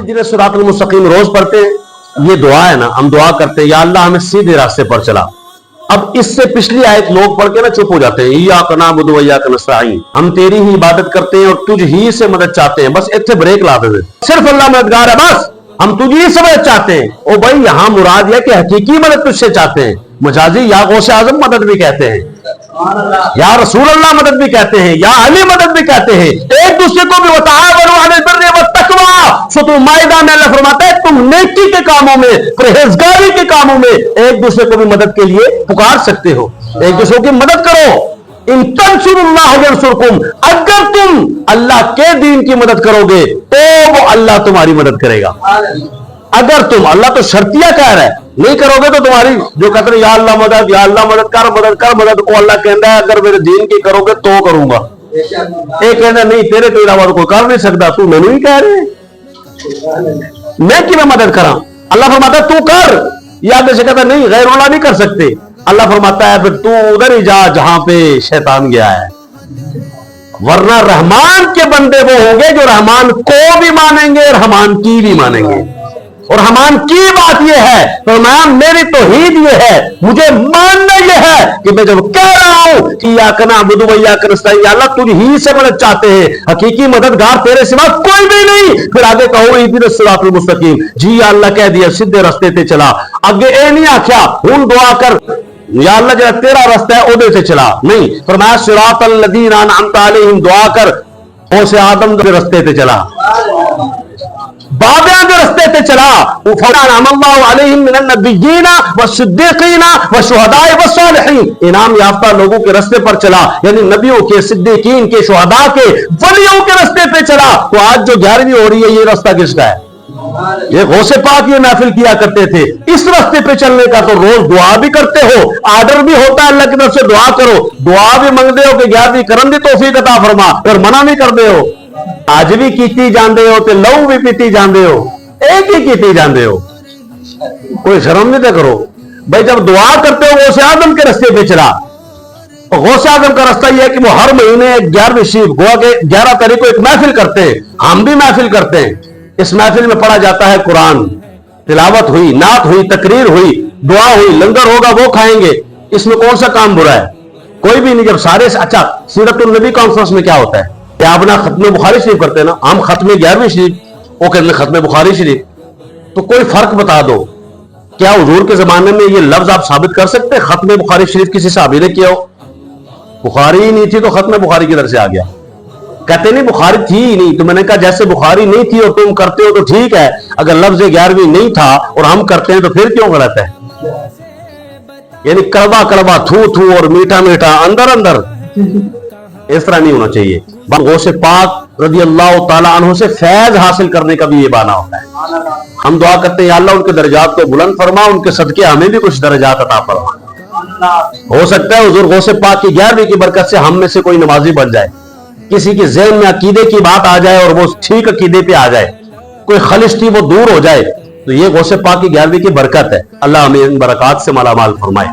इहदिना सिरातल मुस्तकीम रोज पढ़ते हैं, ये दुआ है ना, हम दुआ करते हैं या अल्लाह हमें सीधे रास्ते पर चला। अब इससे पिछली आयत लोग पढ़ के ना चुप हो जाते हैं, इय्याका नअबुदु व इय्याका नस्तईन, हम तेरी ही इबादत करते हैं और तुझ ही से मदद चाहते हैं। बस इत्थे ब्रेक ला देते, सिर्फ अल्लाह मददगार है, बस हम तुझी से मदद चाहते हैं। ओ भाई यहां मुराद है कि हकीकी मदद तुझसे चाहते हैं। मजाजी या गौसे आजम मदद भी कहते हैं, या रसूल अल्लाह मदद भी कहते हैं, या अली मदद भी कहते हैं। एक दूसरे को भी वताअवनु अलल बिर्रि वत्तक़वा, सूरह माइदा में अल्लाह फरमाता है तुम नेकी के कामों में, परहेजगारी के कामों में एक दूसरे को भी मदद के लिए पुकार सकते हो, एक दूसरे की मदद करो। इन तंसुरुल्लाह यंसुरकुम, अगर तुम अल्लाह के दीन की मदद करोगे तो वो अल्लाह तुम्हारी मदद करेगा। अगर तुम, अल्लाह तो शर्तिया कह रहा है, नहीं करोगे तो तुम्हारी, जो कहते हैं या अल्लाह मदद कर मदद कर मदद, को अल्लाह कहता है अगर मेरे दीन की करोगे तो करूंगा। एक कहना नहीं तेरे तो इलावा कोई कर नहीं सकता, तू मैंने ही कह रहे मैं कि मैं मदद करा। अल्लाह फरमाता तू कर, या आगे से कहता नहीं गैरुल्लाह नहीं कर सकते। अल्लाह फरमाता है फिर तू उधर ही जा जहां पे शैतान गया है, वरना रहमान के बंदे वो होंगे जो रहमान को भी मानेंगे, रहमान की भी मानेंगे। और रहमान की बात यह है, फरमाया मेरी तौहीद ये है, मुझे मानना यह है कि मैं जब कह रहा हूं कि इय्याका नअबुदु व इय्याका नस्तईन, अल्लाह तुझ ही से मदद चाहते हैं, हकीकी मददगार तेरे सिवा कोई भी नहीं। फिर आगे कहो इहदिना सिरातल मुस्तकीम, जी अल्लाह कह दिया सीधे रास्ते पे चला। आगे ए नहीं आख्या हुन दुआ कर या अल्लाह जरा तेरा रास्ता है ओदे से चला, नहीं फरमाया सिरातल लज़ीना अनअमता अलैहिम, दुआ कर ओ से आदम के रास्ते पे चला, बाबियां के रास्ते पे चला। इनाम याफ्ता लोगों के रास्ते पर चला, यानी नबियों के, सिद्दीकीन के, शुहदा के, वलियों के रास्ते पे चला। तो आज जो 11वीं हो रही है ये रास्ता किसका है? ये गौसे पाक ये महफिल किया करते थे। इस रास्ते पे चलने का तो रोज दुआ भी करते हो, आर्डर भी होता है अल्लाह की तरफ से दुआ करो, दुआ भी मांगते हो कि 11वीं करम दी तौफीक अता फरमा, फिर मना नहीं करते हो। आज भी कीती जाते हो तो लहू भी पीती जाते हो, एक ही कीती जाते हो, कोई शर्म नहीं तो करो भाई। जब दुआ करते हो गौसे आजम के रास्ते पे चला, तो गौसे आजम का रास्ता यह है कि वो हर महीने 11वीं शरीफ गोवा के 11 तारीख को एक महफिल करते हैं, हम भी महफिल करते हैं। इस महफिल में पढ़ा जाता है कुरान, तिलावत हुई, नात हुई, तकरीर हुई, दुआ हुई, लंगर होगा वो खाएंगे। इसमें कौन सा काम बुरा है? कोई भी नहीं। जब सारे अच्छा सीरतुन नबी कॉन्फ्रेंस में क्या होता है कि आप ना खत्म बुखारी शरीफ करते हैं ना, हम खत्म 11वीं शरीफ, वो कहते हैं खत्म बुखारी शरीफ। तो कोई फर्क बता दो, क्या हुजूर के जमाने में ये लफ्ज आप साबित कर सकते हैं खत्म बुखारी शरीफ किसी साहबी ने किया हो? बुखारी ही नहीं थी तो खत्म बुखारी किधर से आ गया? कहते नहीं बुखारी थी ही नहीं। तो मैंने कहा जैसे बुखारी नहीं थी और तुम करते हो तो ठीक है, अगर लफ्ज 11वीं नहीं था और हम करते हैं तो फिर क्यों गलत है? यानी कड़वा कड़वा, थू थू और मीठा मीठा अंदर अंदर, इस तरह नहीं होना चाहिए। गौसे पाक रज़ी अल्लाह ताला अन्हु से फैज हासिल करने का भी ये बहाना होता है। हम दुआ करते हैं अल्लाह उनके दर्जात को बुलंद फरमा, उनके सदके हमें भी कुछ दर्जात अता फरमा। हो सकता है हुजूर गौसे पाक की 11वीं की बरकत से हम में से कोई नमाजी बन जाए, किसी के ज़हन में अकीदे की बात आ जाए और वो ठीक अकीदे पे आ जाए, कोई खलिश थी वो दूर हो जाए, तो ये गौसे पाक की 11वीं की बरकत है। अल्लाह हमें इन बरकत से मालामाल फरमाए।